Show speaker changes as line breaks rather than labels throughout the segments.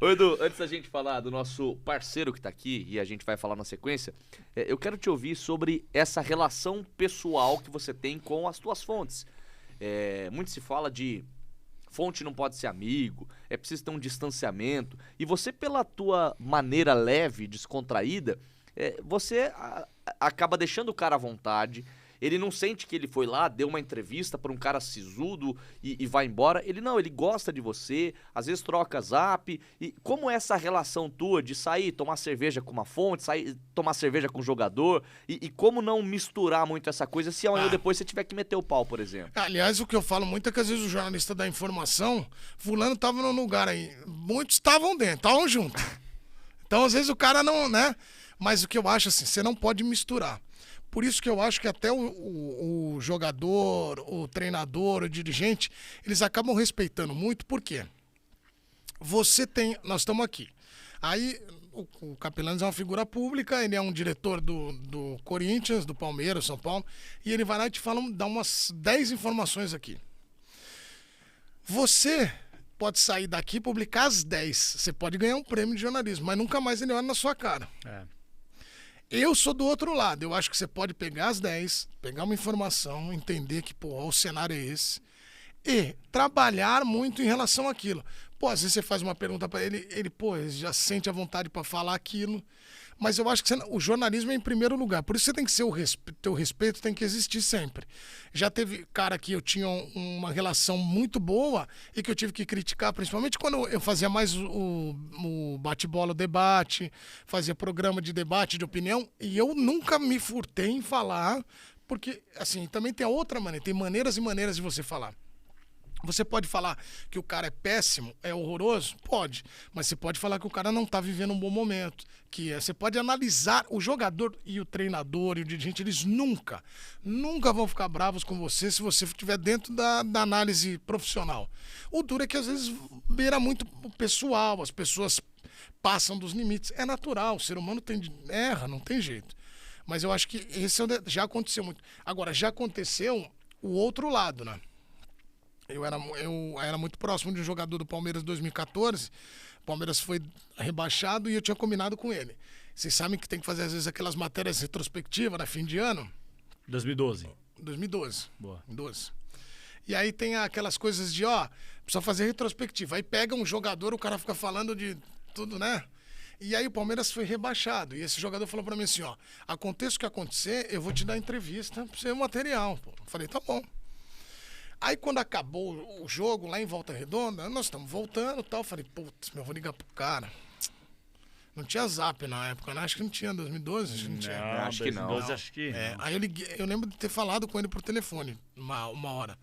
Ô, Edu, antes da gente falar do nosso parceiro que tá aqui, e a gente vai falar na sequência, eu quero te ouvir sobre essa relação pessoal que você tem com as tuas fontes. Muito se fala de fonte não pode ser amigo, é preciso ter um distanciamento, e você, pela tua maneira leve, descontraída, você acaba deixando o cara à vontade. Ele não sente que ele foi lá, deu uma entrevista pra um cara sisudo e vai embora. Ele gosta de você, às vezes troca zap. E como é essa relação tua de sair, tomar cerveja com uma fonte, sair, tomar cerveja com um jogador? E como não misturar muito essa coisa se amanhã ou depois você tiver que meter o pau, por exemplo?
Aliás, o que eu falo muito é que às vezes o jornalista dá informação, fulano tava num lugar aí. Muitos estavam dentro, estavam juntos. Então, às vezes o cara não, né? Mas o que eu acho assim, você não pode misturar. Por isso que eu acho que até o jogador, o treinador, o dirigente, eles acabam respeitando muito. Por quê? Nós estamos aqui. Aí o Capelanes é uma figura pública, ele é um diretor do Corinthians, do Palmeiras, São Paulo, e ele vai lá e te dá umas 10 informações aqui. Você pode sair daqui e publicar as 10. Você pode ganhar um prêmio de jornalismo, mas nunca mais ele olha na sua cara. Eu sou do outro lado. Eu acho que você pode pegar as 10, pegar uma informação, entender que, o cenário é esse, e trabalhar muito em relação àquilo. Às vezes você faz uma pergunta para ele, ele já sente a vontade para falar aquilo. Mas eu acho que o jornalismo é em primeiro lugar. Por isso você tem que ser teu respeito tem que existir sempre. Já teve cara que eu tinha uma relação muito boa e que eu tive que criticar, principalmente quando eu fazia mais o bate-bola, o debate, fazia programa de debate, de opinião, e eu nunca me furtei em falar, porque, assim, também tem a outra maneira, tem maneiras e maneiras de você falar. Você pode falar que o cara é péssimo, é horroroso? Pode. Mas você pode falar que o cara não está vivendo um bom momento. Você pode analisar o jogador e o treinador e o dirigente, eles nunca vão ficar bravos com você se você estiver dentro da análise profissional. O duro é que às vezes beira muito o pessoal, as pessoas passam dos limites. É natural, o ser humano erra, não tem jeito. Mas eu acho que já aconteceu muito. Agora, já aconteceu o outro lado, né? Eu era muito próximo de um jogador do Palmeiras em 2014. O Palmeiras foi rebaixado e eu tinha combinado com ele. Vocês sabem que tem que fazer, às vezes, aquelas matérias retrospectivas na fim de ano?
2012.
2012.
Boa.
12. E aí tem aquelas coisas de, precisa fazer retrospectiva. Aí pega um jogador, o cara fica falando de tudo, né? E aí o Palmeiras foi rebaixado. E esse jogador falou pra mim assim, aconteça o que acontecer, eu vou te dar entrevista pra você o material. Eu falei, tá bom. Aí quando acabou o jogo lá em Volta Redonda, nós estamos voltando e tal. Eu falei, putz, eu vou ligar pro cara. Não tinha zap na época, né? Acho que não tinha, 2012, acho que não tinha.
Não, acho que não.
2012, acho que não.
Aí eu lembro de ter falado com ele por telefone, uma hora.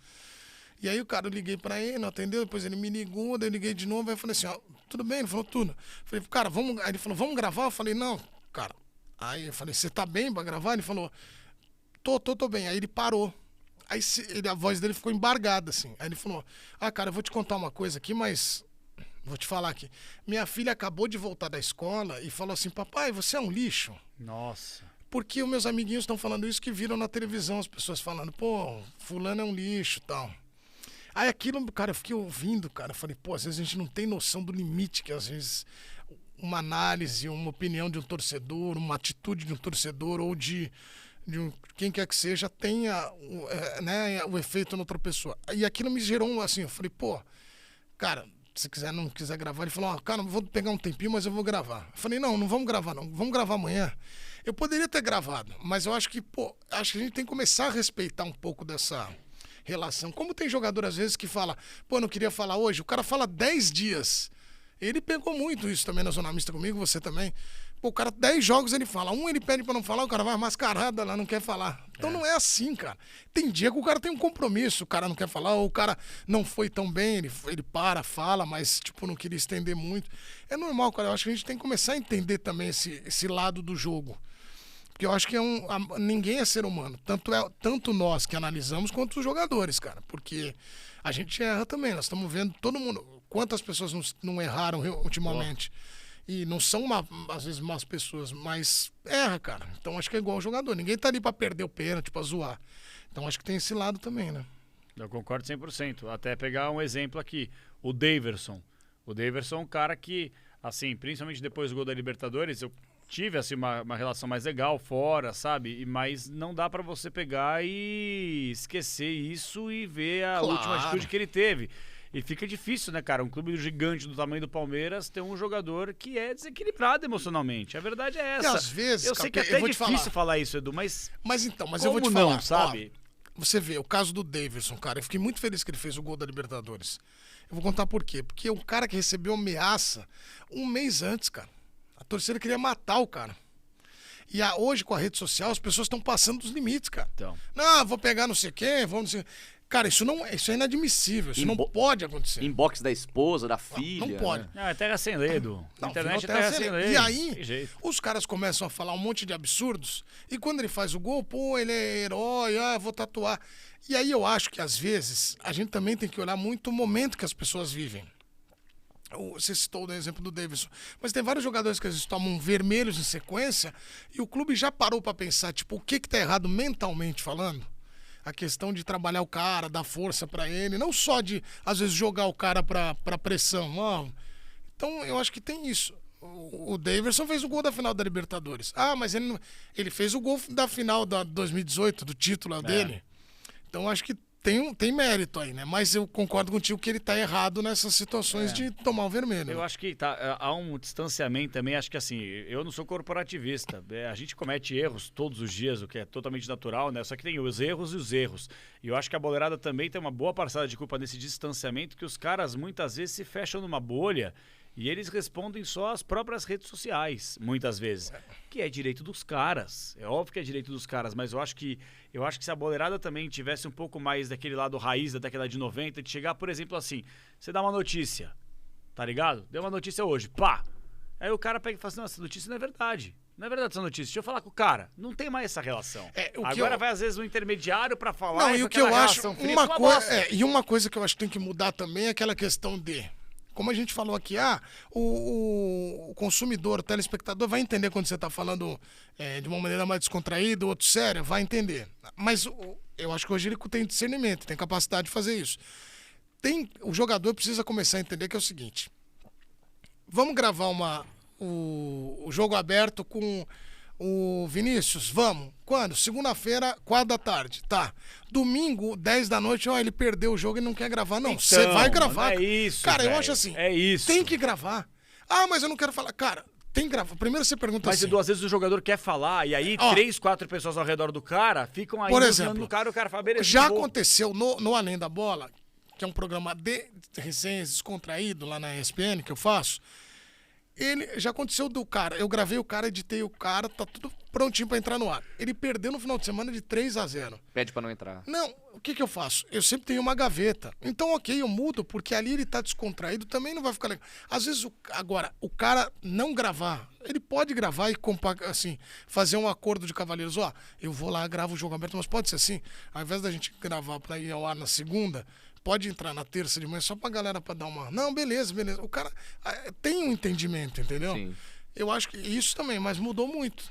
E aí o cara, eu liguei pra ele, não atendeu, depois ele me ligou, daí eu liguei de novo, aí eu falei assim, tudo bem? Ele falou, tudo. Eu falei, cara, vamos... Aí ele falou, vamos gravar? Eu falei, não, cara. Aí eu falei, você tá bem pra gravar? Ele falou, tô bem. Aí ele parou. Aí a voz dele ficou embargada, assim. Aí ele falou, cara, eu vou te contar uma coisa aqui, mas... Vou te falar aqui. Minha filha acabou de voltar da escola e falou assim, papai, você é um lixo.
Nossa.
Porque os meus amiguinhos estão falando isso, que viram na televisão as pessoas falando, fulano é um lixo e tal. Aí aquilo, cara, eu fiquei ouvindo, cara. Eu falei, às vezes a gente não tem noção do limite que às vezes uma análise, uma opinião de um torcedor, uma atitude de um torcedor ou de quem quer que seja tenha o efeito na outra pessoa. E aquilo me gerou assim, eu falei, cara, se quiser, não quiser gravar, ele falou, cara, vou pegar um tempinho, mas eu vou gravar. Eu falei, não vamos gravar não, vamos gravar amanhã. Eu poderia ter gravado, mas eu acho que, acho que a gente tem que começar a respeitar um pouco dessa relação. Como tem jogador às vezes que fala, não queria falar hoje, o cara fala 10 dias. Ele pegou muito isso também na Zona Mista comigo, você também. O cara, 10 jogos ele fala. Ele pede pra não falar, o cara vai mascarada lá, não quer falar. Então não é assim, cara. Tem dia que o cara tem um compromisso, o cara não quer falar, ou o cara não foi tão bem, ele fala, mas, não queria estender muito. É normal, cara. Eu acho que a gente tem que começar a entender também esse lado do jogo. Porque eu acho que ninguém é ser humano. Tanto nós que analisamos, quanto os jogadores, cara. Porque a gente erra também. Nós estamos vendo todo mundo. Quantas pessoas não erraram ultimamente? E não são, às vezes, más pessoas, mas erra, cara. Então acho que é igual o jogador. Ninguém tá ali pra perder o pênalti, pra zoar. Então acho que tem esse lado também, né?
Eu concordo 100%. Até pegar um exemplo aqui. O Daverson. O Daverson é um cara que assim, principalmente depois do gol da Libertadores, eu tive assim uma relação mais legal fora, sabe? Mas não dá pra você pegar e esquecer isso e ver a última atitude que ele teve. E fica difícil, né, cara? Um clube gigante do tamanho do Palmeiras ter um jogador que é desequilibrado emocionalmente. A verdade é essa.
E às vezes,
eu sei que é até difícil falar isso, Edu, mas
eu vou te falar,
não, sabe?
Ó, você vê o caso do Daverson, cara. Eu fiquei muito feliz que ele fez o gol da Libertadores. Eu vou contar por quê. Porque é um cara que recebeu ameaça um mês antes, cara. A torcida queria matar o cara. E hoje, com a rede social, as pessoas estão passando dos limites, cara.
Então.
Não, vou pegar não sei quem, vou não sei... Cara, isso é inadmissível, isso não pode acontecer.
Inbox da esposa, da filha.
Não pode.
Né?
Não, é terra sem lei, Edu.
Não,
internet é terra sem lei.
E aí, os caras começam a falar um monte de absurdos, e quando ele faz o gol, pô, ele é herói, vou tatuar. E aí eu acho que, às vezes, a gente também tem que olhar muito o momento que as pessoas vivem. Você citou o exemplo do Davidson, mas tem vários jogadores que às vezes tomam vermelhos em sequência, e o clube já parou pra pensar, tipo, o que tá errado mentalmente falando? A questão de trabalhar o cara, dar força pra ele, não só de, às vezes, jogar o cara pra pressão. Não. Então, eu acho que tem isso. O Daverson fez o gol da final da Libertadores. Mas ele fez o gol da final da 2018, do título dele. Então, acho que tem mérito aí, né? Mas eu concordo contigo que ele tá errado nessas situações de tomar o vermelho.
Eu acho que há um distanciamento também, acho que assim, eu não sou corporativista, a gente comete erros todos os dias, o que é totalmente natural, né? Só que tem os erros e os erros. E eu acho que a boleirada também tem uma boa parcela de culpa nesse distanciamento, que os caras muitas vezes se fecham numa bolha e eles respondem só às próprias redes sociais, muitas vezes. Que é direito dos caras. É óbvio que é direito dos caras, mas eu acho que se a boleirada também tivesse um pouco mais daquele lado raiz da década de 90, de chegar, por exemplo, assim, você dá uma notícia, tá ligado? Deu uma notícia hoje, pá! Aí o cara pega e fala assim, não, essa notícia não é verdade. Não é verdade essa notícia. Deixa eu falar com o cara. Não tem mais essa relação. Agora vai, às vezes, um intermediário pra falar.
Não, e o que eu acho, uma coisa que eu acho que tem que mudar também é aquela questão de... Como a gente falou aqui, o consumidor, o telespectador vai entender quando você está falando de uma maneira mais descontraída, outro sério, vai entender. Mas eu acho que hoje ele tem discernimento, tem capacidade de fazer isso. O jogador precisa começar a entender que é o seguinte: vamos gravar o jogo aberto com o Vinícius? Vamos. Quando? Segunda-feira, 4h. Tá. Domingo, 10 da noite, ele perdeu o jogo e não quer gravar. Não, você vai gravar.
É isso,
cara, eu acho assim.
É isso.
Tem que gravar. Mas eu não quero falar. Cara, tem que gravar. Primeiro você pergunta assim.
Mas duas vezes o jogador quer falar, e aí 3, 4 pessoas ao redor do cara ficam aí
no
cara, o cara fala, beleza.
Já aconteceu no Além da Bola, que é um programa de resenhas descontraído lá na ESPN, que eu faço. Já aconteceu do cara, eu gravei o cara, editei o cara, tá tudo prontinho pra entrar no ar. Ele perdeu no final de semana de 3-0.
Pede pra não entrar.
Não, o que eu faço? Eu sempre tenho uma gaveta. Então, ok, eu mudo, porque ali ele tá descontraído, também não vai ficar legal. Às vezes, o cara não gravar, ele pode gravar e assim, fazer um acordo de cavalheiros. Eu vou lá, gravo o jogo aberto, mas pode ser assim, ao invés da gente gravar pra ir ao ar na segunda, pode entrar na terça de manhã só pra galera pra dar uma... Não, beleza. O cara tem um entendimento, entendeu?
Sim.
Eu acho que isso também, mas mudou muito.